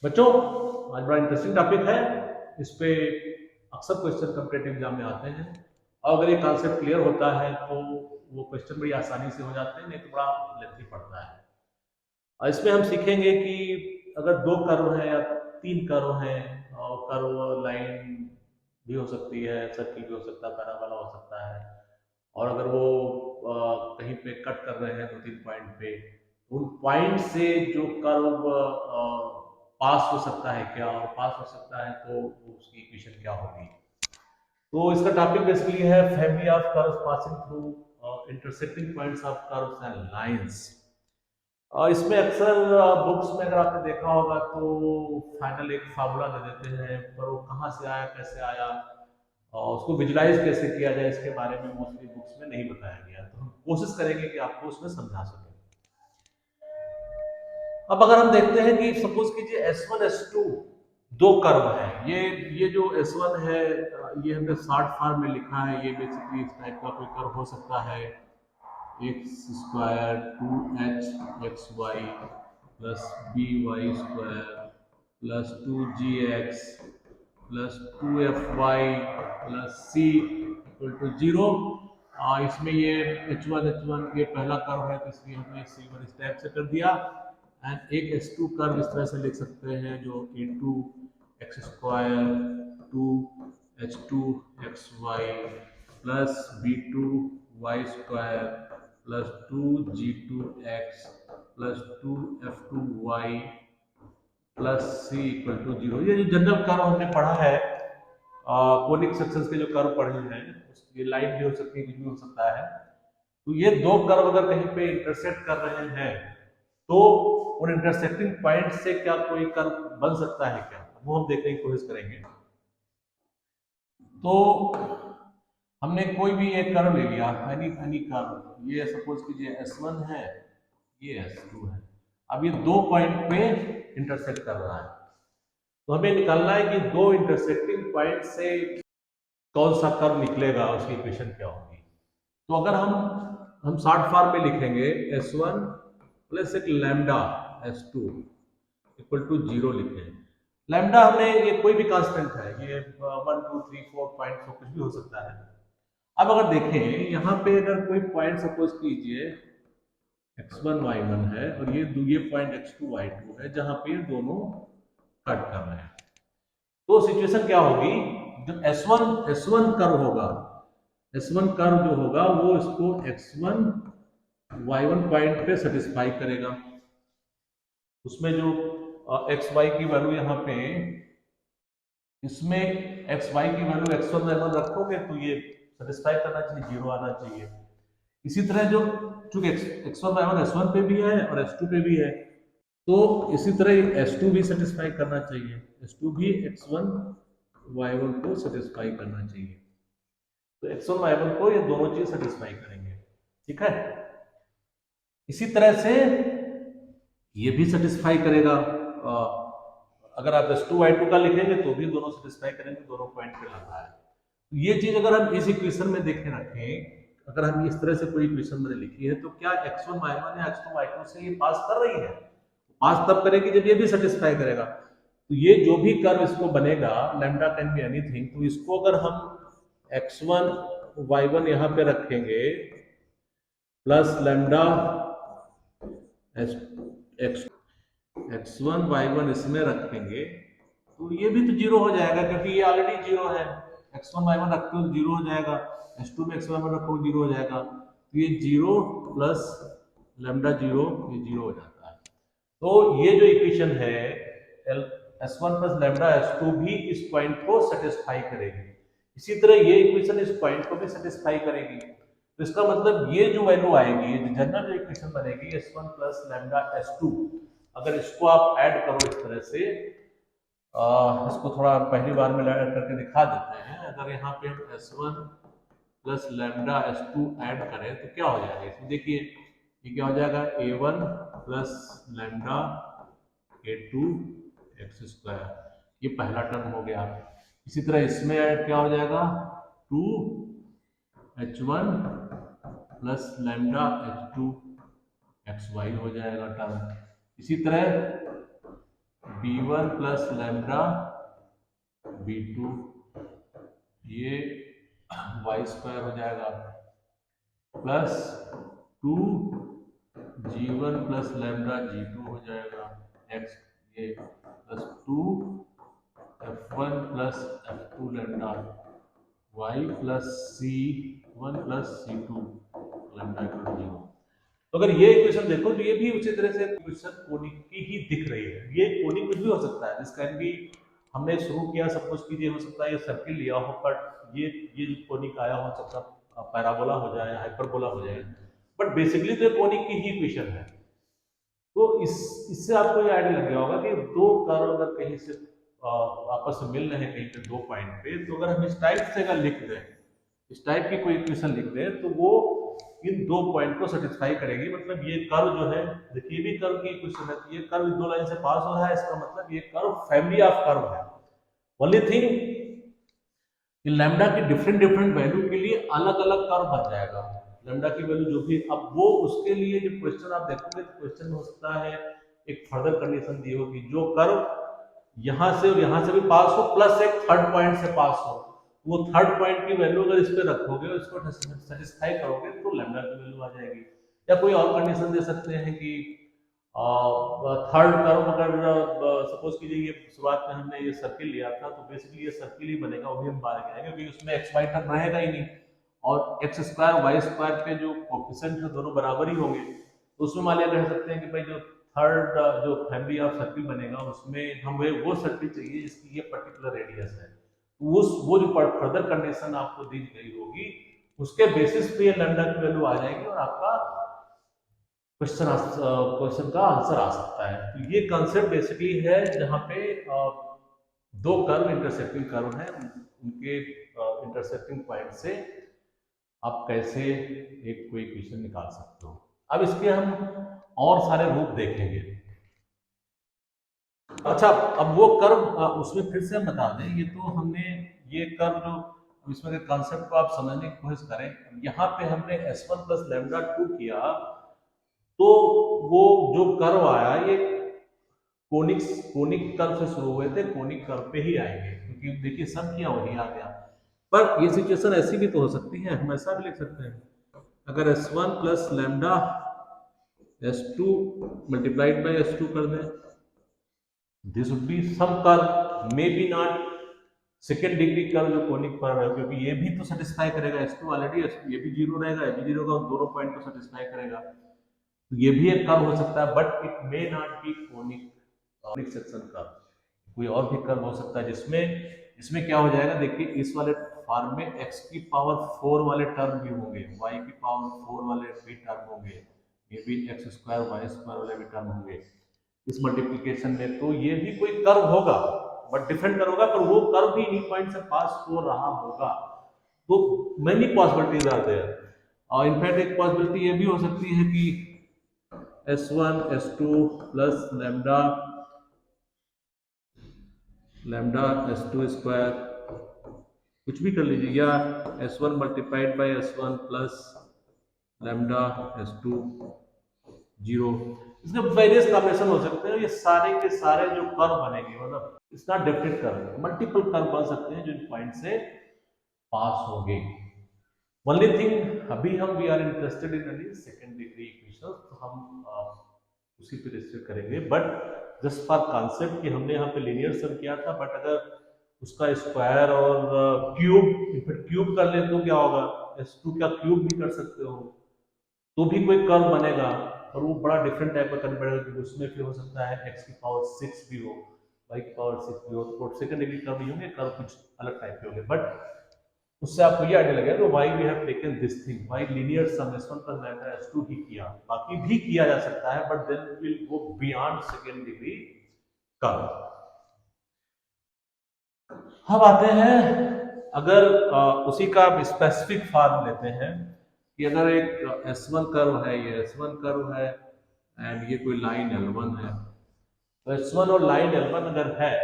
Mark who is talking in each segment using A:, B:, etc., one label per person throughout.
A: बच्चों, आज बड़ा इंटरेस्टिंग टॉपिक है। इस पे अक्सर क्वेश्चन कॉम्पिटेटिव एग्जाम में आते हैं और अगर ये कॉन्सेप्ट क्लियर होता है तो वो क्वेश्चन बड़ी आसानी से हो जाते हैं, नहीं तो बड़ा लेंथी पड़ता है। और इसमें हम सीखेंगे कि अगर दो कर्व हैं या तीन कर्व हैं और कर्व लाइन भी हो सकती है, सर्किल भी हो सकता है, पैराबोला हो सकता है, और अगर वो कहीं पे कट कर रहे हैं दो तीन पॉइंट पे, तो उन पॉइंट से जो कर्व पास हो सकता है क्या, और पास हो सकता है तो उसकी इक्वेशन क्या होगी। तो इसका टॉपिक बेसिकली है family of curves passing through intersecting points of curves and lines. और इसमें अक्सर बुक्स में अगर आपने देखा होगा तो फाइनल एक फार्मूला दे देते हैं, पर वो कहाँ से आया, कैसे आया और उसको विजुलाइज कैसे किया जाए, इसके बारे में मोस्टली बुक्स में नहीं बताया गया। तो हम कोशिश करेंगे कि आपको उसमें समझा सकें। अब अगर हम देखते हैं कि सपोज कीजिए S1 S2 दो कर्व है। ये जो S1 है, ये हमने शॉर्ट फॉर्म में लिखा है। ये बेसिकली इस टाइप का कोई कर्व हो सकता है, x square 2h(xy) plus by² plus 2gx plus 2fy plus c equal to 0। इसमें ये h1 ये पहला कर्व है, तो इसलिए हमने c1 इस टाइप से कर दिया। एंड एक S2 कर्व इस तरह से लिख सकते हैं, जो a2(x²) 2h2(xy) plus b2(y² plus 2g2x plus 2f2y plus c equal to 0। ये जो जनरल कर्व हमने पढ़ा है, कोनिक सेक्शंस के जो कर्व पढ़े हैं, ये लाइन भी हो सकती है, कुछ भी हो सकता है। तो ये दो कर्व अगर कहीं पे इंटरसेक्ट कर रहे हैं तो उन इंटरसेक्टिंग पॉइंट से क्या कोई कर्व बन सकता है क्या, वो हम देखने की कोशिश करेंगे। तो हमने कोई भी एक कर्व ले लिया, एनी कर्व। ये सपोज कीजिए S1 है, ये S2 है। अब ये दो पॉइंट पे इंटरसेक्ट कर रहा है, तो हमें निकालना है कि दो इंटरसेक्टिंग पॉइंट से कौन सा कर्व निकलेगा, उसकी इक्वेशन क्या होगी। तो अगर हम शॉर्ट फॉर्म में लिखेंगे S1 प्लस एक लैम्डा S2 इक्वल टू 0 लिखें। लैम्डा हमने, ये कोई भी कांस्टेंट है, ये 1 2 3 4 पॉइंट कुछ भी हो सकता है। अब अगर देखें यहाँ पे, अगर कोई पॉइंट सपोज कीजिए x1 y1 है और ये पॉइंट x2 y2 है, जहां पे ये दोनों कट कर रहे हैं, तो सिचुएशन क्या होगी। जो S1 कर्व होगा, S1 कर्व जो होगा वो इसको x1 y1 पॉइंट पे सेटिस्फाई करेगा। उसमें जो एक्स वाई की वैल्यू यहाँ पे, इसमें एक्स वाई की वैल्यू x1 y1 रखोगे तो ये सेटिस्फाई करना चाहिए, 0 आना चाहिए। इसी तरह जो चूंकि x1 y1 S1 पे भी है और S2 पे भी है, तो इसी तरह S2 भी सेटिस्फाई करना चाहिए, S2 भी x1 y1 को सेटिस्फाई करना चाहिए। तो x1 y1 को ये दोनों चीज सेटिस्फाई करेंगे, ठीक है। इसी तरह से ये भी सेटिस्फाई करेगा। अगर आप S2 y2 का लिखेंगे तो भी दोनों सेटिस्फाई करेंगे, दोनों पॉइंट पे लगा है। तो ये चीज अगर हम इस इक्वेशन में देखे रखें, अगर हम इस तरह से कोई इक्वेशन मैंने लिखी है, तो क्या x1 y1 या x2 y2 से ये पास कर रही है। पास तब करेगी जब ये भी सेटिस्फाई करेगा। तो ये जो भी कर्व इसको बनेगा, लैम्डा कैन बी एनीथिंग, तो इसको अगर हम x1 y1 यहाँ पे रखेंगे प्लस लैम्डा x1 y1 इसमें रखेंगे, तो ये भी तो 0 हो जाएगा, क्योंकि ये ऑलरेडी 0 है। x1 y1 रखते हो 0 हो जाएगा, S2 में x1 y1 रखो 0 हो जाएगा। तो ये 0 प्लस लैम्डा 0, ये 0 हो जाता है। तो ये जो इक्वेशन है S1 प्लस लैम्डा S2 भी इस पॉइंट को सेटिस्फाई करेगी। इसी तरह ये इक्वेशन इस पॉइंट को भी सेटिस्फाई करेगी। तो इसका मतलब ये जो वैल्यू आएगी, ये जनरल जो इक्वेशन बनेगी S1 प्लस लैम्डा S2, अगर इसको आप ऐड करो इस तरह से, इसको थोड़ा पहली बार में ऐड करके दिखा देते हैं। अगर यहाँ पे हम S1 plus lambda S2 add करें तो क्या हो जाएगा, इसमें देखिए ये क्या हो जाएगा, A1 plus lambda A2 x², ये पहला टर्म हो गया। इसी तरह इसमें क्या हो जाएगा, 2h1 plus lambda H2 xy हो जाएगा टर्म। इसी तरह b1 प्लस लैम्डा b2, ये वाई स्क्वायर हो जाएगा, plus 2g1 plus lambda g2 हो जाएगा, x ये plus 2f1 plus f2 lambda y plus c1 plus c2 lambda equal 0। तो अगर ये इक्वेशन देखो तो ये भी उसी तरह से इक्वेशन कोनिक की ही दिख रही है। ये कोनिक कुछ भी हो सकता है, दिस कैन बी, हमने शुरू किया सपोज कीजिए, हो सकता है ये सर्किल लिया हो, बट ये जो कोनिक आया हो सकता है पैराबोला हो जाए, हाइपरबोला हो जाए, बट बेसिकली तो कोनिक की ही इक्वेशन है। तो इससे आपको ये आइडिया लग गया होगा कि दो कर्व अगर कहीं से आपस में मिल रहे हैं कहीं पे दो पॉइंट पे, तो अगर हम इस टाइप से अगर लिख दें, इस टाइप की कोई इक्वेशन लिख दें, तो वो इन दो पॉइंट को सेटिस्फाई करेगी। मतलब ये कर्व जो है, देखिए भी कर्व की इक्वेशन है, ये कर्व दो लाइन से पास हो रहा है, इसका मतलब ये कर्व फैमिली ऑफ कर्व है। ओनली थिंग कि लैम्डा की डिफरेंट डिफरेंट वैल्यू के लिए अलग अलग कर्व बन जाएगा। लैम्डा की वैल्यू जो भी, अब वो उसके लिए जो क्वेश्चन आप देखोगे तो क्वेश्चन में हो सकता है एक फर्दर कंडीशन दी होगी, जो कर्व यहां से और यहां से भी पास हो प्लस एक थर्ड पॉइंट से पास हो, वो थर्ड पॉइंट की वैल्यू अगर इस पे रखोगे, इसको सेटिस्फाई करोगे, तो लैम्डा की वैल्यू आ जाएगी। या कोई और कंडीशन दे सकते हैं कि थर्ड कर्व अगर सपोज कीजिए ये शुरुआत में हमने ये सर्किल लिया था, तो बेसिकली ये सर्किल ही बनेगा, वो भी हम बाहर जाएंगे क्योंकि उसमें एक्स वाई टर्म रहेगा ही नहीं, और एक्स स्क्वायर वाई स्क्वायर के जो कोफिशिएंट है दोनों बराबर ही होंगे। तो उसमें मान लिया कह सकते हैं कि भाई जो थर्ड जो फैमिली ऑफ सर्किल बनेगा, उसमें हमें वो सर्किल चाहिए जिसकी ये पर्टिकुलर रेडियस है। उस वो जो फर्दर कंडीशन आपको दी गई होगी, उसके बेसिस पे ये लैम्डा की वैल्यू आ जाएगी और आपका क्वेश्चन का आंसर आ सकता है। तो ये कंसेप्ट बेसिकली है जहाँ पे दो कर्व इंटरसेक्टिंग कर्व हैं, उनके इंटरसेक्टिंग पॉइंट से आप कैसे एक कोई इक्वेशन निकाल सकते हो। अब इसके हम और सारे रूप देखेंगे। अच्छा, अब वो कर्व उसमें फिर से हम बता दें, ये तो हमने ये कर्व जो इसमें कॉन्सेप्ट को आप समझने की कोशिश करें, यहाँ पे हमने s1 प्लस लैम्डा 2 किया, तो वो जो कर्व आया ये कोनिक कर्व से शुरू हुए थे, कोनिक कर्व पे ही आएंगे, क्योंकि देखिए सब किया वही आ गया। पर ये सिचुएशन ऐसी भी तो हो सकती है, हम ऐसा भी लिख सकते हैं, अगर s1 plus lambda s2 multiplied by s2 कर दें, this would be some curve, may be not second degree curve जो कोनिक पर है, क्योंकि ये भी तो सेटिस्फाई करेगा, s2 ऑलरेडी, ये भी जीरो रहेगा, ये भी जीरो का, दोनों पॉइंट को सेटिस्फाई करेगा, तो ये भी एक कर्व हो सकता है, but it may not be conic section curve. कोई और भी कर्व हो सकता है जिसमें इसमें क्या हो जाएगा, देखिए इस वाले फॉर्म में x की पावर 4 वाले टर्म भी होंगे, y की पावर 4 वाले भी टर्म होंगे, ये भी एक्स स्क्वायर वाई स्क्वायर वाले भी टर्म होंगे इस मल्टीप्लिकेशन में। तो ये भी कोई कर्व होगा, बट डिफरेंट कर्व होगा, पर वो कर्व भी इन्हीं पॉइंट से पास हो रहा होगा। तो मेनी पॉसिबिलिटीज आर देयर, और इनफैक्ट एक पॉसिबिलिटी ये भी हो सकती है कि s1 s2 plus lambda s2 square कुछ भी कर लीजिए, या s1 multiplied by s1 plus lambda s2 zero, इसके वेरियस कॉम्बिनेशन हो सकते हैं। ये सारे के सारे जो कर्व बनेंगे, मतलब it's not definite curve, multiple curve बन सकते हैं जो इन पॉइंट से पास होंगे। ओनली थिंग अभी हम we are interested in only second degree equation, तो हम उसी पे रिस्ट्रिक्ट करेंगे, बट जस्ट फॉर कॉन्सेप्ट कि हमने यहाँ पे लीनियर सम किया था, बट अगर उसका स्क्वायर और क्यूब, इनफैक्ट क्यूब कर ले तो क्या होगा, s2 का क्यूब भी कर सकते हो, तो भी कोई कर्व बनेगा, और वो बड़ा डिफरेंट टाइप का कर्व बनेगा, क्योंकि उसमें फिर हो सकता है x की पावर 6 भी हो, y की पावर 6 भी हो, तो सेकंड डिग्री कर्व नहीं होंगे, कर्व कुछ अलग टाइप के होंगे। बट उससे आपको ये आइडिया लगेगा तो why we have taken this thing, why linear sum s1 plus lambda s2 ही किया, बाकी भी किया जा सकता है, but then will go beyond second degree curve. हम आते हैं, अगर उसी का स्पेसिफिक फॉर्म लेते हैं कि अगर एक s1 कर्व है, ये s1 कर्व है, एंड ये कोई लाइन l1 है, तो s1 और लाइन l1 अगर है,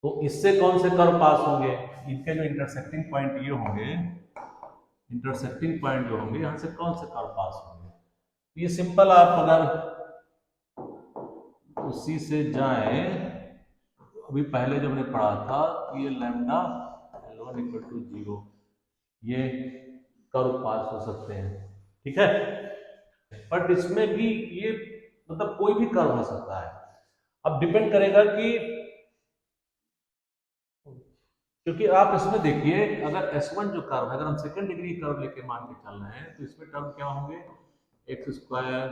A: तो इससे कौन से कर्व पास होंगे, इनके जो इंटरसेक्टिंग पॉइंट ये होंगे, इंटरसेक्टिंग पॉइंट जो होंगे, यहाँ से कौन से कर्व पास होंगे। ये सिंपल, आप अगर उसी से जाए। अभी पहले जब हमने पढ़ा था कि ये लैम्डा L1 इक्वल टू 0, ये कर्व पास हो सकते हैं, ठीक है। बट इसमें भी ये मतलब कोई भी कर्व हो सकता है। अब डिपेंड करेगा कि, क्योंकि आप इसमें देखिए, अगर S1 जो कर्व है, अगर हम सेकंड डिग्री कर्व लेके मान के चल रहे हैं तो इसमें टर्म क्या होंगे, x square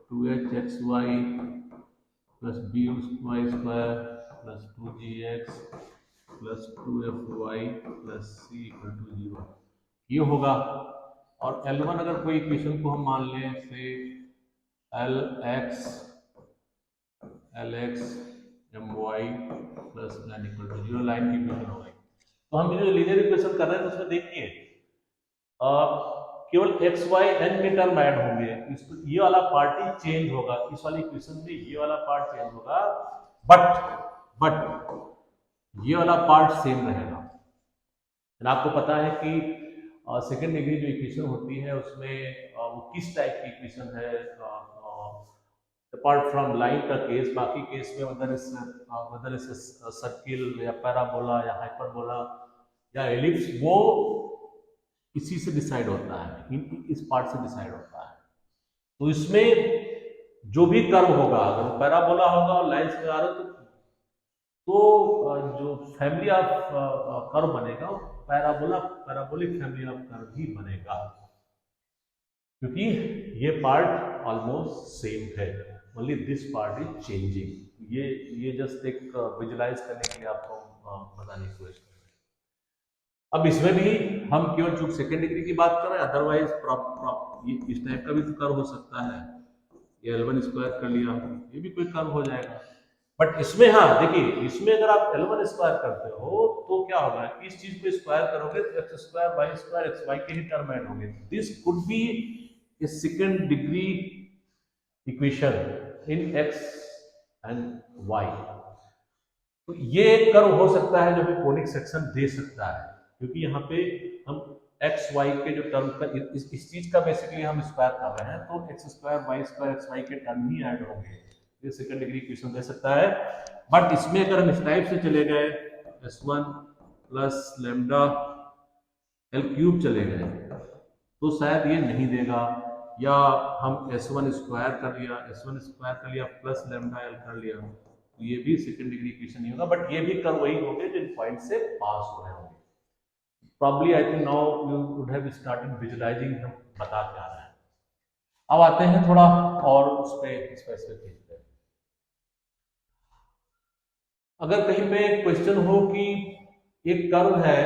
A: 2hxy plus b y square plus 2gx plus 2fy plus c equal to 0, ये होगा। और L1 अगर कोई इक्वेशन को हम मान लें से Lx my plus n equal to 0, line की इक्वेशन हो गई। तो हम ये जो लीनियर इक्वेशन कर रहे हैं तो उसमें देखिए केवल एक्स वाई एन के टर्म ऐड होंगे, ये वाला पार्ट ही चेंज होगा, इस वाली इक्वेशन में ये वाला पार्ट चेंज होगा, बट ये वाला पार्ट सेम रहेगा। आपको पता है कि सेकेंड डिग्री जो इक्वेशन होती है उसमें वो किस टाइप की इक्वेशन है, अपार्ट फ्रॉम लाइन का केस, बाकी केस में whether it's सर्किल या पैराबोला या हाइपरबोला या एलिप्स, वो इसी से डिसाइड होता है, इस पार्ट से डिसाइड होता है। तो इसमें जो भी कर्व होगा, अगर वो पैराबोला होगा और लाइन से आ रहा तो जो फैमिली ऑफ कर्व बनेगा वो पैराबोलिक फैमिली ऑफ कर्व ही बनेगा, क्योंकि ये पार्ट ऑलमोस्ट सेम है, only this part is changing. ये जस्ट एक विजुलाइज करने के लिए आपको बताने की कोशिश कर रहे हैं। अब इसमें भी हम केवल चूंकि सेकेंड डिग्री की बात कर रहे हैं, अदरवाइज ये इस टाइप का भी तो कर्व हो सकता है, ये L1 स्क्वायर कर लिया, ये भी कोई कर्व हो जाएगा। बट इसमें हाँ देखिए, इसमें अगर आप L1 स्क्वायर करते हो तो क्या होगा, इस चीज को स्क्वायर करोगे तो x square y square x y के ही टर्म ऐड होंगे। This could be a second degree equation in x and y. तो ये एक कर्व हो सकता है जो हमें कोनिक सेक्शन दे सकता है, क्योंकि यहाँ पे हम एक्स वाई के जो टर्म का इस चीज का बेसिकली हम स्क्वायर कर रहे हैं, तो x square y square x y के टर्म ही ऐड होंगे, ये सेकंड डिग्री इक्वेशन दे सकता है। बट इसमें अगर हम इस टाइप से चले गए S1 plus lambda L cube चले गए तो शायद ये नहीं देगा, या हम S1 स्क्वायर कर लिया प्लस लैम्डा एल कर लिया, तो ये भी सेकंड डिग्री इक्वेशन नहीं होगा। बट ये भी कर्व वही होंगे जो इन पॉइंट से पास हो रहे होंगे। Probably I think now you would have started visualising, हम बता क्या रहे हैं। अब आते हैं थोड़ा और उस पर स्पेसिफिक पे। अगर कहीं पे क्वेश्चन हो कि एक कर्व है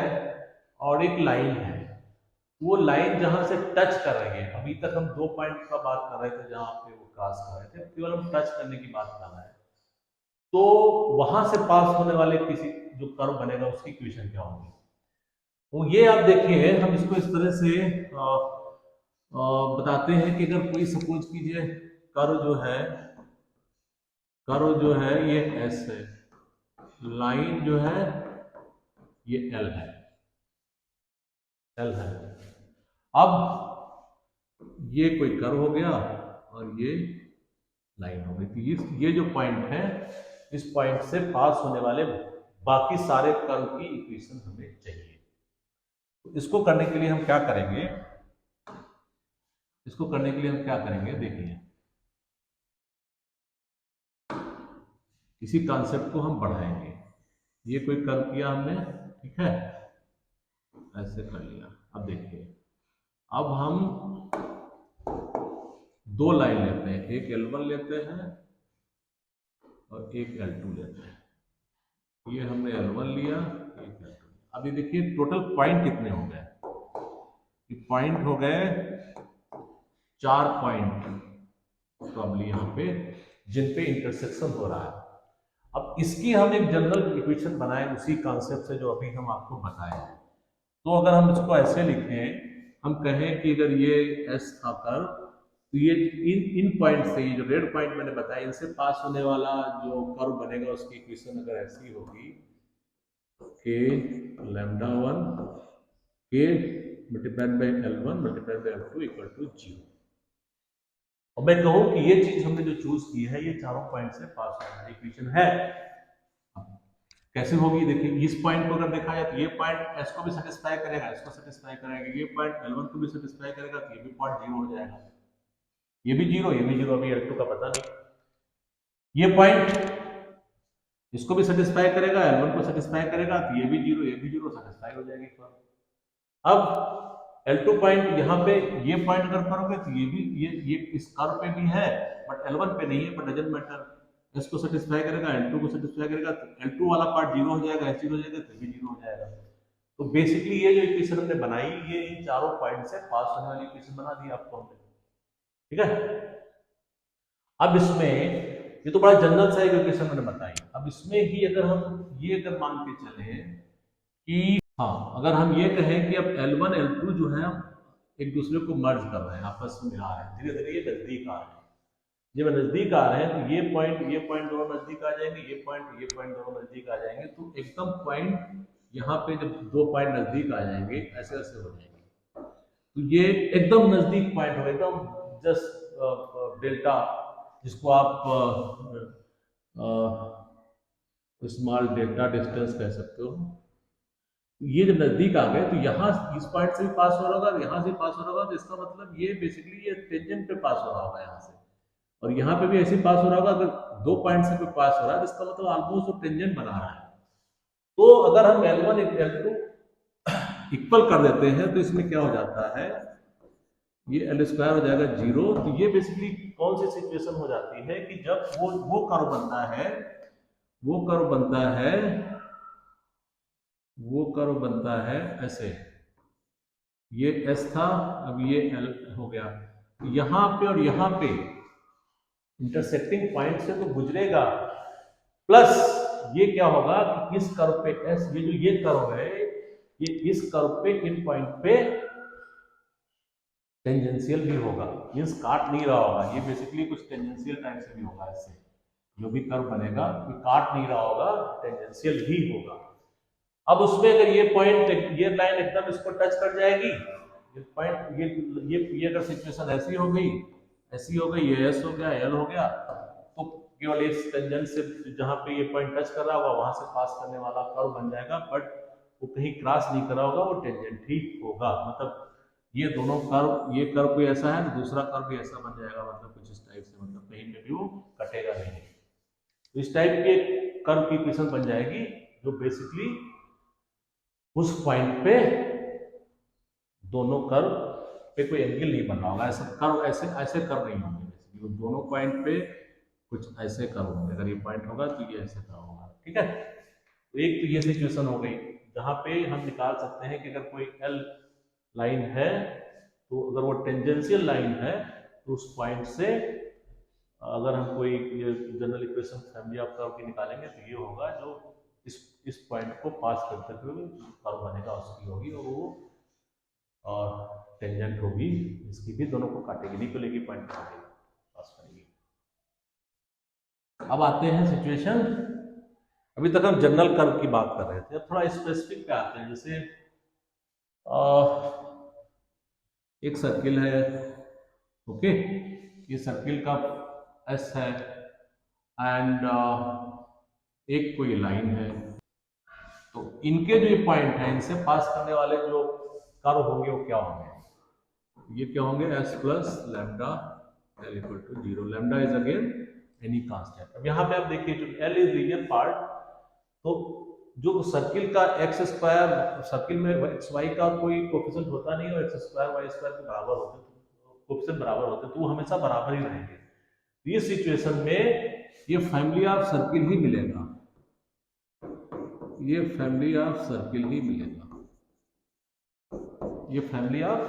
A: और एक लाइन है, वो लाइन जहां से टच कर रही है, अभी तक हम 2 पॉइंट का बात कर रहे थे जहां पे वो क्रॉस कर रहे थे, केवल हम टच करने की बात कर रहे हैं, तो वहां से पास होने वाले किसी जो कर्व बनेगा उसकी इक्वेशन क्या होगी। तो ये आप देखिए, हम इसको इस तरह से बताते हैं कि अगर कोई सपोज कीजिए कर्व जो है ये एस है, लाइन जो है ये एल है। अब ये कोई कर्व हो गया और ये लाइन हो गई, तो ये जो पॉइंट है, इस पॉइंट से पास होने वाले बाकी सारे कर्व की इक्वेशन हमें चाहिए। तो इसको करने के लिए हम क्या करेंगे, देखिए इसी कॉन्सेप्ट को हम बढ़ाएंगे। ये कोई कर्व किया हमने, ठीक है, ऐसे कर लिया। अब देखिए, अब हम दो लाइन लेते हैं, एक L1 लेते हैं और एक L2 लेते हैं। ये हमने L1 लिया, एक L2। अब ये देखिए टोटल पॉइंट कितने हो गए, पॉइंट हो गए 4 पॉइंट प्रॉब्ली यहाँ पे, जिन पे इंटरसेक्शन हो रहा है। अब इसकी हम एक जनरल इक्वेशन बनाए उसी कॉन्सेप्ट से जो अभी हम आपको बताए हैं। तो अगर हम इसको ऐसे लिखें, हम कहें कि अगर ये एस था कर्व, तो ये इन पॉइंट से, ये जो रेड पॉइंट मैंने बताया, इनसे पास होने वाला जो कर्व बनेगा उसकी इक्वेशन अगर ऐसी होगी, के लैम्डा 1 के multiplied by L1 multiplied by L2 equal to 0। और मैं कहूं कि ये चीज हमने जो चूज की है ये चारों पॉइंट से पास होने वाली इक्वेशन है। कैसे होगी देखिए, इस पॉइंट को अगर देखा जाए तो ये पॉइंट एस को भी सेटिस्फाई करेगा, इसको सेटिस्फाई करेगा, ये पॉइंट L1 को भी सेटिस्फाई करेगा, तो ये भी पॉइंट जीरो हो जाएगा, ये भी जीरो, ये भी जीरो, अभी L2 का पता नहीं। ये पॉइंट इसको भी सेटिस्फाई करेगा, L1 को सेटिस्फाई करेगा, तो ये भी जीरो, ये भी जीरो, सेटिस्फाई हो जाएगी। अब L2 पॉइंट यहाँ पे ये पॉइंट अगर करोगे तो ये भी ये इस कर्व पे भी है बट L1 पे नहीं है, बट डजंट मैटर, इसको सेटिस्फाई करेगा, L2 को सेटिस्फाई करेगा, तो L2 वाला पार्ट जीरो हो जाएगा, S0 हो जाएगा, तो भी जीरो हो जाएगा। तो बेसिकली ये जो इक्वेशन हमने बनाई ये इन चारों पॉइंट से पास होने वाली इक्वेशन बना दी आपको हमने, ठीक है। अब इसमें ये तो बड़ा जनरल सा इक्वेशन मैंने बताई, अब इसमें ही अगर हम ये अगर मान के चले कि हाँ, अगर हम ये कहें कि अब L1 L2 जो है एक दूसरे को मर्ज कर रहे हैं, आपस में मिला रहे हैं, धीरे धीरे ये नजदीक आ रहे हैं, जब नजदीक आ रहे हैं तो ये पॉइंट दोनों नजदीक आ जाएंगे, ये पॉइंट दोनों नजदीक आ जाएंगे, तो एकदम पॉइंट यहाँ पे जब दो पॉइंट नजदीक आ जाएंगे ऐसे ऐसे हो जाएंगे, तो ये एकदम नजदीक पॉइंट होगा, एकदम जस्ट डेल्टा, जिसको आप स्मॉल डेल्टा डिस्टेंस कह सकते हो। ये जब नजदीक आ गए तो यहाँ इस पॉइंट से भी पास हो रहा होगा, यहाँ से पास हो रहा होगा, तो इसका मतलब ये बेसिकली ये टेंजेंट पे पास हो रहा होगा यहाँ से, और यहाँ पे भी ऐसे पास हो रहा होगा। अगर दो पॉइंट से पे पास हो रहा है तो इसका मतलब ऑलमोस्ट वो टेंजेंट बना रहा है। तो अगर हम L1 L2 इक्वल कर देते हैं तो इसमें क्या हो जाता है, ये L स्क्वायर हो जाएगा जीरो। तो ये बेसिकली कौन सी सिचुएशन हो जाती है कि जब वो कर्व बनता है, वो कर्व बनता है ऐसे, ये S था, अब ये L हो गया, यहाँ पे और यहाँ पे इंटरसेक्टिंग पॉइंट से तो गुजरेगा, प्लस ये क्या होगा कि इस कर्व पे S, ये जो ये कर्व है, ये इस कर्व पे इन पॉइंट पे टेंजेंशियल भी होगा, मींस काट नहीं रहा होगा, ये बेसिकली कुछ टेंजेंशियल टाइप से भी होगा, इससे जो भी कर्व बनेगा ये काट नहीं रहा होगा, टेंजेंशियल ही होगा। अब उसमें अगर ये पॉइंट, ये लाइन एकदम इसको टच कर जाएगी, ये पॉइंट, ये अगर सिचुएशन ऐसी हो गई, ये S हो गया, L हो गया, तो केवल इस टेंजेंट से जहां पे ये पॉइंट टच कर रहा होगा वहां से पास करने वाला कर्व बन जाएगा, बट वो कहीं क्रॉस नहीं कर रहा होगा, वो टेंजेंट ही होगा। मतलब ये दोनों कर्व, ये कर्व भी ऐसा है, दूसरा कर्व भी ऐसा बन जाएगा, मतलब कुछ इस टाइप से, मतलब कहीं पे भी वो कटेगा नहीं। तो इस टाइप के कर्व की इक्वेशन बन जाएगी जो बेसिकली उस पॉइंट पे दोनों कर्व पे कोई एंगल नहीं बन रहा होगा, ऐसा कर्व ऐसे कर्व नहीं होंगे, बेसिकली दोनों पॉइंट पे कुछ ऐसे कर्व होंगे, अगर ये पॉइंट होगा तो ये ऐसे कर्व होगा, ठीक है। तो एक तो ये सिचुएशन हो गई जहां पे हम निकाल सकते हैं कि अगर कोई L लाइन है तो अगर वो टेंजेंशियल लाइन है तो उस पॉइंट से अगर हम कोई ये general equation family of curve की निकालेंगे तो ये होगा जो इस पॉइंट को पास करते हुए कर्व बनेगा उसकी होगी, और वो और टेंजेंट होगी इसकी भी, दोनों को काटेगी, नहीं तो लेगी पॉइंट काटेगी, पास करेगी। अब आते हैं सिचुएशन, अभी तक हम जनरल कर्व की बात कर रहे थे, अब थोड़ा स्पेसिफिक पे आते हैं। जैसे एक सर्किल है, ओके, ये सर्किल का S है एंड एक कोई लाइन है, तो इनके जो पॉइंट है इनसे पास करने वाले जो कर्व होंगे वो क्या होंगे, ये क्या होंगे, S plus lambda L equal to zero, lambda is again any constant. अब यहाँ पे आप देखिए जो L इज लीनियर पार्ट, तो जो सर्किल का एक्स स्क्वायर, सर्किल में एक्स वाई का कोई कोफिशिएंट होता नहीं और एक्स स्क्वायर वाई स्क्वायर के बराबर होते, कोफिशिएंट बराबर होते, तो वो हमेशा बराबर ही रहेंगे। इस सिचुएशन में ये फैमिली ऑफ सर्किल ही मिलेगा, ये फैमिली ऑफ सर्किल ही मिलेगा, ये फैमिली ऑफ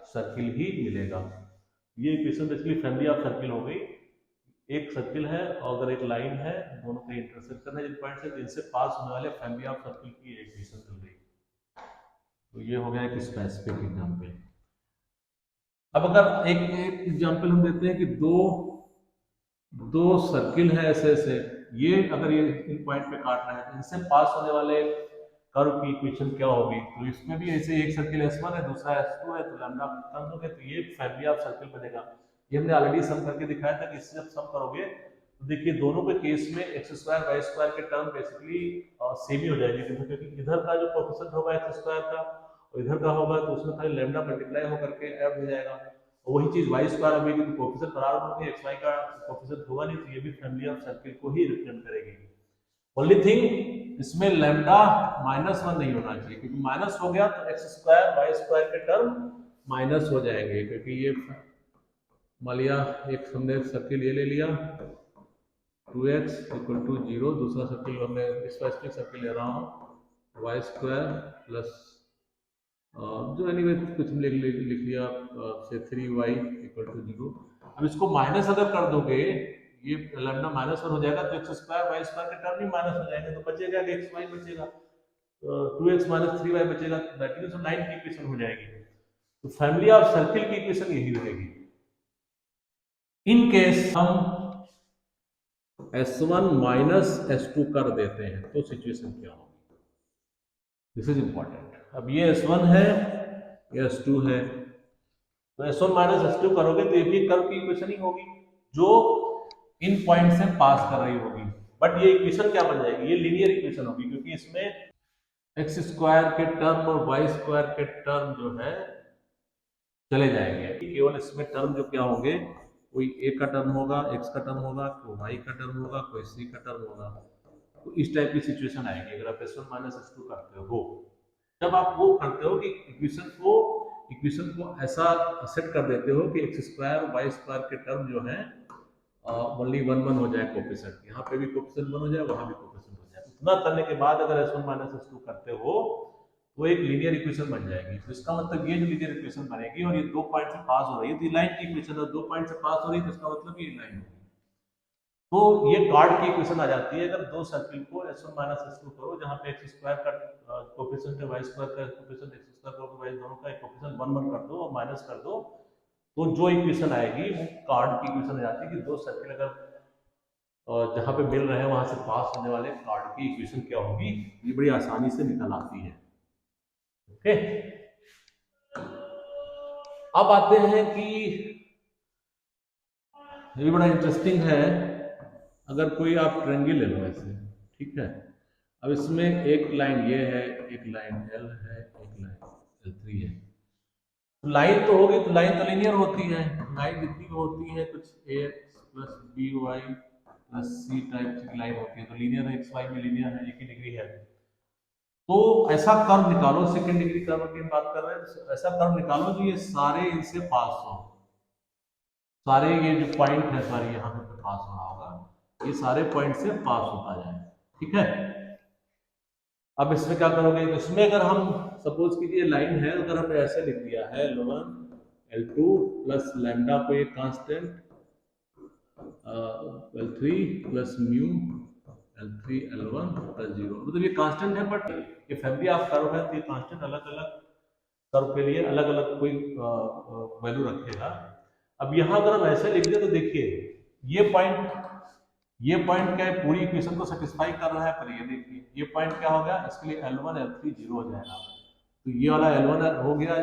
A: सर्किल ही मिलेगा। ये equation basically family of circle हो गई, एक सर्किल है और अगर एक लाइन है, दोनों का इंटरसेक्ट करना है जिन पॉइंट से, इनसे पास होने वाले फैमिली ऑफ सर्किल की इक्वेशन चल रही। तो ये हो गया एक स्पेसिफिक एग्जांपल। अब अगर एक एग्जांपल हम देते हैं कि दो सर्किल है ऐसे ऐसे, ये अगर ये इन पॉइंट पे काट रहे हैं तो इनसे पास होने वाले कर्व की इक्वेशन क्या होगी, तो इसमें भी ऐसे एक सर्किल S1 है, दूसरा S2 है, तो लैम्डा कम हो गया, तो ये फैमिली ऑफ सर्किल बनेगा। ये हमने ऑलरेडी सम करके दिखाया था कि इससे जब सम करोगे तो देखिए दोनों के केस में एक्स स्क्वायर वाई स्क्वायर के टर्म बेसिकली सेम ही हो जाएगी, क्योंकि इधर का जो कोएफिशिएंट होगा एक्स स्क्वायर का और इधर का होगा तो उसमें खाली लैम्डा मल्टीप्लाई होकर के ऐड हो जाएगा, और वही चीज वाई स्क्वायर होगी तो कोएफिशिएंट बराबर होंगे, एक्स वाई का कोएफिशिएंट होगा नहीं, तो ये भी फैमिली ऑफ सर्किल को ही रिप्रेजेंट करेगी। ओनली थिंग इसमें लैम्डा -1 नहीं होना चाहिए, क्योंकि माइनस हो गया तो एक्स स्क्वायर वाई स्क्वायर के टर्म माइनस हो जाएंगे, क्योंकि ये मान लिया एक हमने सर्किल ये ले लिया 2x इक्वल टू 0, दूसरा सर्किल हमने स्पेसिफिक सर्किल ले रहा हूँ वाई स्क्वायर प्लस जो एनीवे कुछ लिख लिया से 3y इक्वल टू 0। अब इसको माइनस अगर कर दोगे, ये लैम्डा -1 हो जाएगा तो एक्स स्क्वायर वाई स्क्वायर के टर्म भी माइनस हो जाएंगे, तो बचेगा कि एक्स वाई बचेगा, 2x - 3y बचेगा, दैट इज 9 की इक्वेशन हो जाएगी। तो फैमिली ऑफ सर्किल की इक्वेशन यही रहेगी। इन केस हम S1 माइनस S2 कर देते हैं तो सिचुएशन क्या होगी, दिस इज इंपॉर्टेंट। अब ये S1 है, ये S2 है, तो S1 माइनस S2 करोगे तो ये भी कर्व की इक्वेशन ही होगी जो इन पॉइंट से पास कर रही होगी, बट ये इक्वेशन क्या बन जाएगी, ये लीनियर इक्वेशन होगी, क्योंकि इसमें एक्स स्क्वायर के टर्म और वाई स्क्वायर के टर्म जो है चले जाएंगे, केवल इसमें टर्म जो क्या होंगे, कोई ए का टर्म होगा, एक्स का टर्म होगा, कोई वाई का टर्म होगा, कोई सी का टर्म होगा, तो इस टाइप की सिचुएशन आएगी अगर आप S1 माइनस S2 करते हो। जब आप वो करते हो कि इक्वेशन को ऐसा सेट कर देते हो कि एक्स स्क्वायर वाई स्क्वायर के टर्म जो है ओनली 1 हो जाए कोएफिशिएंट, यहाँ पे भी कोएफिशिएंट 1 हो जाए, वहां भी कोएफिशिएंट हो जाए, उतना करने के बाद अगर S1 माइनस S2 करते हो तो एक लीनियर इक्वेशन बन जाएगी। तो इसका मतलब ये जो लीनियर इक्वेशन बनेगी और ये 2 पॉइंट से पास हो रही है, तो लाइन की इक्वेशन है, 2 पॉइंट से पास हो रही है, तो इसका मतलब ये लाइन होगी। तो ये कार्ड की इक्वेशन आ जाती है अगर दो सर्किल को S1 माइनस S2 करो, जहां पे एक्स स्क्वायर का कोएफिशिएंट है, वाई स्क्वायर का कोएफिशिएंट, एक्स स्क्वायर का वाई दोनों का कोएफिशिएंट 1 कर दो और माइनस कर दो, तो जो इक्वेशन आएगी वो कार्ड की इक्वेशन आ जाती है कि दो सर्किल अगर जहां पे मिल रहे हैं वहां से पास होने वाले कार्ड की इक्वेशन क्या होगी, ये बड़ी आसानी से निकल आती है। ओके, अब आते हैं कि ये भी बड़ा इंटरेस्टिंग है, अगर कोई आप ट्रायंगल ले लो ऐसे, ठीक है, अब इसमें एक लाइन ये है, एक लाइन L है, एक लाइन L3 है, तो लाइन तो होगी, तो लाइन तो लीनियर होती है, लाइन जितनी भी होती है कुछ ax plus by plus c type की लाइन होती है, तो लीनियर है, xy में लीनियर है, एक ही डिग्री है, तो ऐसा कर्व निकालो, सेकंड डिग्री कर्व की बात कर रहे हैं, तो ऐसा कर्व निकालो जो ये सारे इनसे पास हो, सारे ये जो पॉइंट है सारे यहाँ पे पास हो रहा होगा, ये सारे पॉइंट से पास होता जाए, ठीक है। अब इसमें क्या करोगे, तो इसमें अगर हम सपोज कीजिए लाइन है, अगर हमने ऐसे लिख दिया है L1 L2 प्लस लैम्डा को एक constant, L3 plus mu L3 L1 plus 0, मतलब ये कांस्टेंट है, बट ये फैमिली ऑफ कर्व है तो ये कांस्टेंट अलग अलग कर्व के लिए अलग अलग कोई वैल्यू रखेगा। अब यहाँ अगर हम ऐसे लिख दें तो देखिए ये पॉइंट क्या है, पूरी इक्वेशन को सेटिस्फाई कर रहा है, पर ये देखिए ये पॉइंट क्या हो गया, इसके लिए L1 L3 0 हो जाएगा, तो ये वाला L1 हो गया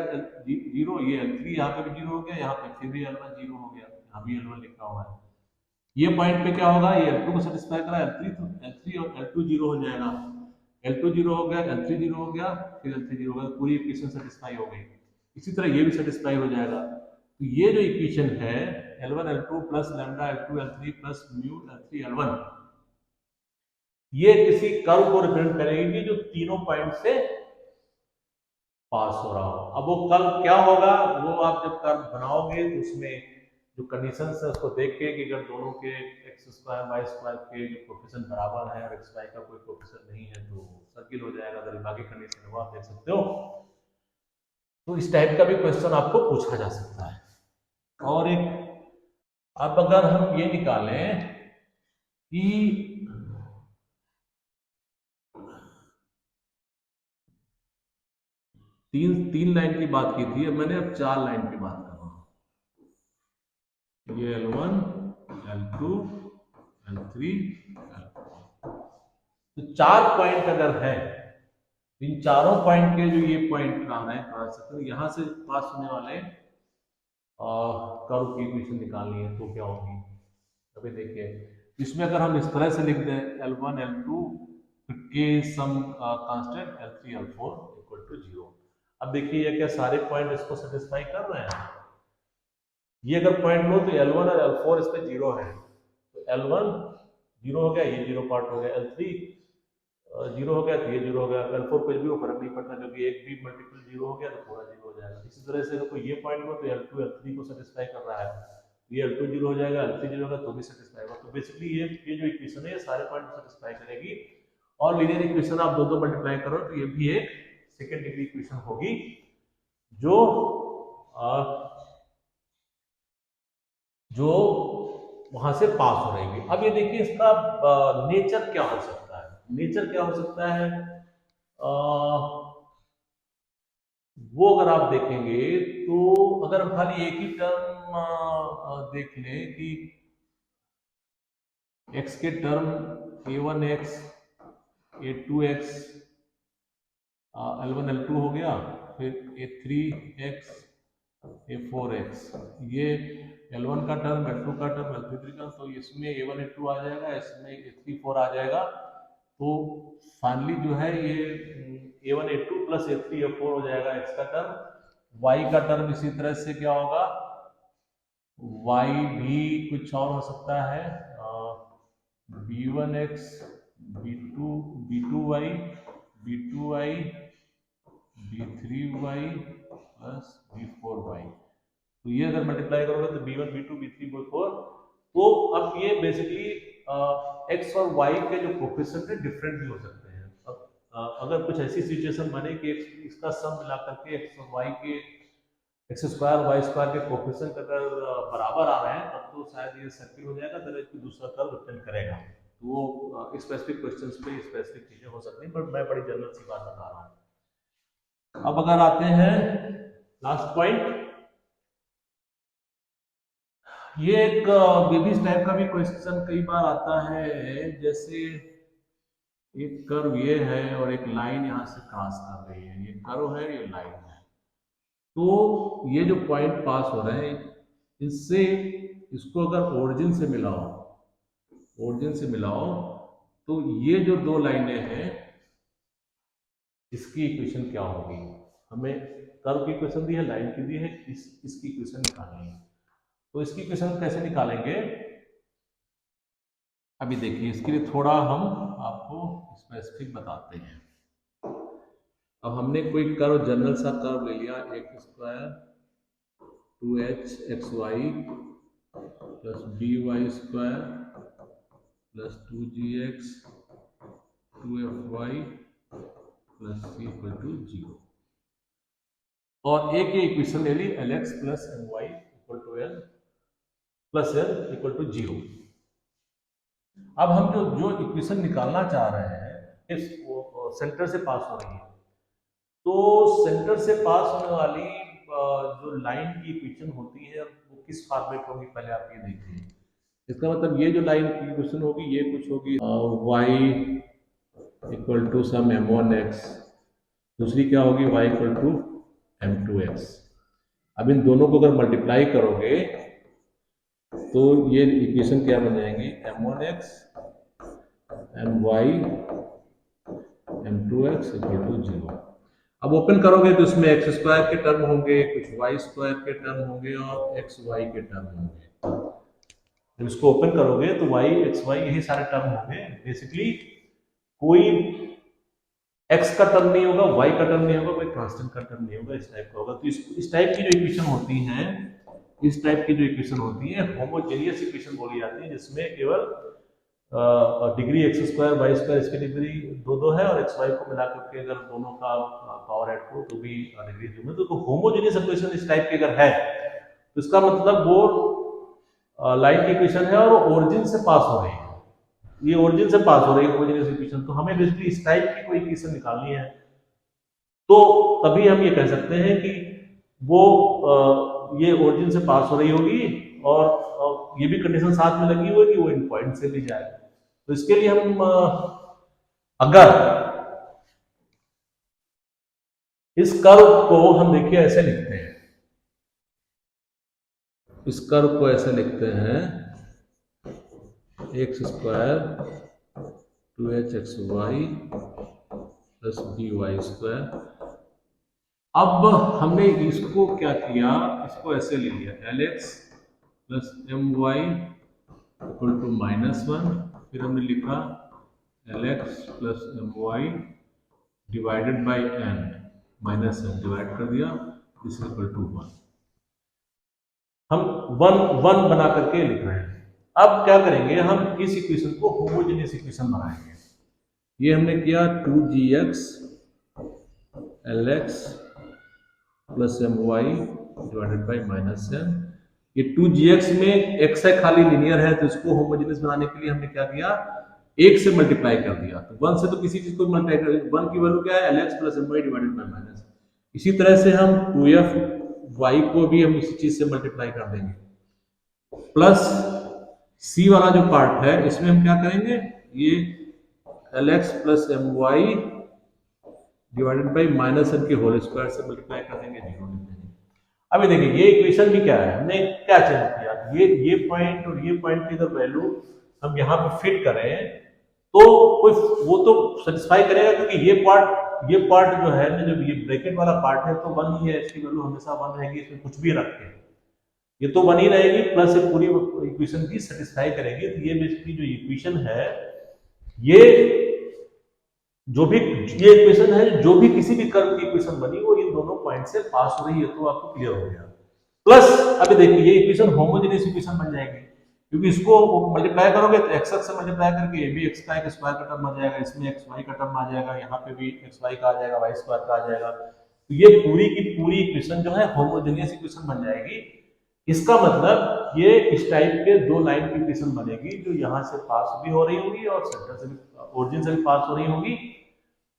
A: 0, ये L3 यहाँ पे भी 0 हो गया, यहाँ पे फिर भी L1 0 हो गया, यहाँ भी L1 लिखा हुआ है, ये पॉइंट पे क्या होगा, ये L2 को सेटिस्फाई कर रहा है, L3 और L2 0 हो जाएगा, L2 0 हो गया, L3 0 हो गया, फिर L3 0 हो गया, पूरी इक्वेशन सेटिस्फाई हो गई। इसी तरह ये भी सेटिस्फाई हो जाएगा, तो ये जो इक्वेशन है L1 L2 plus lambda L2 L3 plus mu L3 L1, ये किसी कर्व को रिप्रेजेंट करेगी जो तीनों पॉइंट से पास हो रहा हो। अब वो कर्व क्या होगा, वो आप जब कर्व बनाओगे तो उसमें जो कंडीशंस है उसको देख के कि अगर दोनों के एक्स स्क्वायर वाई स्क्वायर के जो कोएफिशिएंट बराबर है और एक्स वाई का कोई कोएफिशिएंट नहीं है तो सर्किल हो जाएगा, अगर बाकी कंडीशन है वो आप देख सकते हो। तो इस टाइप का भी क्वेश्चन आपको पूछा जा सकता है। और एक अब अगर हम ये निकालें कि तीन लाइन की बात की थी, अब मैंने अब 4 लाइन की बात कर रहा हूं, ये L1 L2 L3 L4, तो 4 पॉइंट अगर है, इन चारों पॉइंट के जो ये पॉइंट आ रहे हैं, यहाँ से पास होने वाले कर्व की इक्वेशन निकालनी है तो क्या होगी। अभी देखिए इसमें अगर हम इस तरह से लिख दें L1 L2 के some constant L3 L4 equal to 0। अब देखिए ये क्या सारे पॉइंट इसको सेटिस्फाई कर रहे हैं। ये अगर पॉइंट लो तो L1 और L4 इस पे 0 है, तो L1 0 हो गया, ये 0 पार्ट हो गया, L3 0 हो गया तो ये 0 हो गया, L4 कुछ भी हो फर्क नहीं पड़ता क्योंकि एक भी मल्टीपल 0 हो गया तो पूरा 0 हो जाएगा। इसी तरह से अगर ये पॉइंट हो तो L2 L3 को सेटिस्फाई कर रहा है, ये L2 0 हो जाएगा, L3 0 होगा तो भी सेटिस्फाई होगा। तो बेसिकली ये जो इक्वेशन है ये सारे पॉइंट सेटिस्फाई करेगी। और लीनियर इक्वेशन आप दो मल्टीप्लाई करो तो ये भी एक सेकेंड डिग्री इक्वेशन होगी जो जो वहां से पास हो रहेगी। अब ये देखिए इसका नेचर क्या हो सकता है। नेचर क्या हो सकता है वो अगर आप देखेंगे तो अगर हम खाली एक ही टर्म देख लें कि x के term a1x a2x L1 L2 हो गया, फिर a3x a4x, ये L1 का टर्म L2 का टर्म L3 का, तो इसमें a1 a2 आ जाएगा, इसमें a3 4 आ जाएगा। तो फाइनली जो है ये a1 a2 plus a3 a4 हो जाएगा x का टर्म। y का टर्म इसी तरह से क्या होगा, y भी कुछ और हो सकता है b1x b2y b2y b3y plus b4y। तो ये अगर मल्टीप्लाई करोगे तो b1 b2 b3 b4। तो अब ये बेसिकली x और y के जो कोफिशिएंट है डिफरेंट भी हो सकते हैं। अब अगर कुछ ऐसी सिचुएशन बने कि इसका सम मिला करके x और y के एक्स स्क्वायर वाई स्क्वायर के कोफिशिएंट अगर बराबर आ रहे हैं तब तो शायद ये सर्किल हो जाएगा, तो कोई दूसरा कर्व रिप्रेजेंट करेगा। तो वो स्पेसिफिक क्वेश्चंस पे स्पेसिफिक चीजें हो सकती हैं, पर मैं बड़ी जनरल सी बात बता रहा हूँ। अब अगर आते हैं लास्ट पॉइंट, ये एक बेबी टाइप का भी क्वेश्चन कई बार आता है। जैसे एक कर्व ये है और एक लाइन यहाँ से क्रॉस कर रही है, ये कर्व है ये लाइन है। तो ये जो पॉइंट पास हो रहे हैं इससे इसको अगर ओरिजिन से मिलाओ, ओरिजिन से मिलाओ तो ये जो दो लाइनें हैं इसकी इक्वेशन क्या होगी। हमें कर्व की इक्वेशन दी है, लाइन की दी है, इसकी इक्वेशन निकालनी है। तो इसकी इक्वेशन कैसे निकालेंगे अभी देखिए, इसके लिए थोड़ा हम आपको स्पेसिफिक बताते हैं। अब हमने कोई कर्व जनरल सा कर्व ले लिया, x square 2h xy plus by square plus 2gx 2fy plus c equal to 0। और एक ये इक्वेशन ले ली lx plus my equal to l plus l equal to 0। अब हम जो इक्वेशन निकालना चाह रहे हैं इस सेंटर से पास हो रही है, तो सेंटर से पास होने वाली जो लाइन की इक्वेशन होती है वो किस फॉर्मेट होगी पहले आप ये देखिए। इसका मतलब ये जो लाइन की इक्वेशन होगी ये कुछ होगी y equal to some m1x, दूसरी क्या होगी y इक्वल टू m2x। अब इन दोनों को अगर मल्टीप्लाई करोगे तो ये इक्वेशन क्या बन जाएंगी, m1x my m2x equal to 0। अब ओपन करोगे तो इसमें एक्स स्क्वायर के टर्म होंगे, कुछ वाई स्क्वायर के टर्म होंगे और एक्स वाई के टर्म होंगे। जब इसको ओपन करोगे तो वाई एक्स वाई यही सारे टर्म होंगे। बेसिकली कोई एक्स का टर्म नहीं होगा, वाई का टर्म नहीं होगा, कोई कांस्टेंट का टर्म नहीं होगा, इस टाइप का होगा। तो इस टाइप की जो इक्वेशन होती है, इस टाइप की जो इक्वेशन होती है होमोजेनियस इक्वेशन बोली जाती है, जिसमें केवल degree x square y square इसकी डिग्री दो है और एक्स वाई को मिला करके अगर दोनों का पावर ऐड करो तो भी डिग्री दो में। तो होमोजेनियस इक्वेशन इस टाइप की अगर है तो इसका मतलब वो लाइन की इक्वेशन है और ओरिजिन से पास हो रही है, ये ओरिजिन से पास हो रही है होमोजेनियस इक्वेशन। तो हमें बेसिकली इस टाइप की कोई इक्वेशन निकालनी है तो तभी हम ये कह सकते हैं कि वो ये ओरिजिन से पास हो रही होगी और ये भी कंडीशन साथ में लगी हुई कि वो इन पॉइंट से भी जाए। तो इसके लिए हम अगर इस कर्व को हम देखिए ऐसे लिखते हैं, इस कर्व को ऐसे लिखते हैं x square 2hxy plus by²। अब हमने इसको क्या किया, इसको ऐसे ले लिया lx plus my equal to -1, फिर हमने लिखा lx plus my divided by n minus n divide कर दिया, दिस इज इक्वल टू 1। हम वन बना करके लिख रहे हैं। अब क्या करेंगे, हम इस इक्वेशन को होमोजेनियस इक्वेशन बनाएंगे। ये हमने किया 2gx lx plus my divided by -n। ये 2gx में x है खाली लीनियर है, तो इसको होमोजेनियस बनाने के लिए हमने क्या किया, 1 से मल्टीप्लाई कर दिया। तो 1 से तो किसी चीज को मल्टीप्लाई कर, 1 की वैल्यू क्या है lx plus my divided by minus. इसी तरह से हम 2f y को भी हम इसी चीज से मल्टीप्लाई कर देंगे, प्लस सी वाला जो पार्ट है इसमें हम क्या करेंगे, ये lx plus my divided by -n के होल स्क्वायर से मल्टीप्लाई कर देंगे, 0 लिख देंगे। अभी देखिए ये इक्वेशन भी क्या है, हमने क्या चेंज किया, ये पॉइंट और ये पॉइंट की अगर वैल्यू हम यहाँ पे फिट करें तो कोई वो तो सेटिस्फाई करेगा, क्योंकि ये पार्ट जो है ना, जब ये ब्रैकेट वाला पार्ट है तो 1 ही है, इसकी वैल्यू हमेशा 1 रहेगी, इसमें कुछ भी रख के ये तो 1 ही रहेगी, प्लस ये पूरी इक्वेशन भी सेटिस्फाई करेगी। तो ये बेसिकली जो इक्वेशन है, ये जो भी ये इक्वेशन है, जो भी किसी भी कर्व की इक्वेशन बनी वो इन दोनों पॉइंट से पास हो रही है, तो आपको क्लियर हो गया। प्लस अभी देखिए ये इक्वेशन होमोजेनियस इक्वेशन बन जाएगी, क्योंकि इसको मल्टीप्लाई करोगे तो x से मल्टीप्लाई करके ये भी x का एक स्क्वायर का टर्म आ जाएगा, इसमें x y का टर्म आ जाएगा, यहाँ पे भी x y का आ जाएगा, y स्क्वायर का आ जाएगा। तो ये पूरी की पूरी इक्वेशन जो है होमोजेनियस इक्वेशन बन जाएगी। इसका मतलब ये इस टाइप के दो लाइन की इक्वेशन बनेगी, जो यहाँ से पास भी हो रही होगी और सेंटर से भी, ओरिजिन से भी पास हो रही होगी।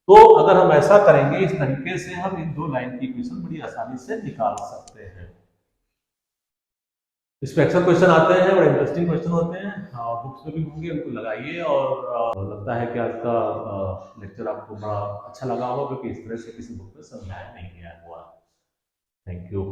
A: तो अगर हम ऐसा करेंगे इस तरीके से, हम इन दो लाइन की इक्वेशन बड़ी आसानी से निकाल सकते हैं। इसमें अक्सर क्वेश्चन आते हैं, बड़े इंटरेस्टिंग क्वेश्चन होते हैं, बुक्स में भी होंगे, उनको लगाइए। और लगता है कि आज का लेक्चर आपको बड़ा अच्छा लगा होगा, क्योंकि इस तरह से किसी बुक में समझाया नहीं गया हुआ। Thank you.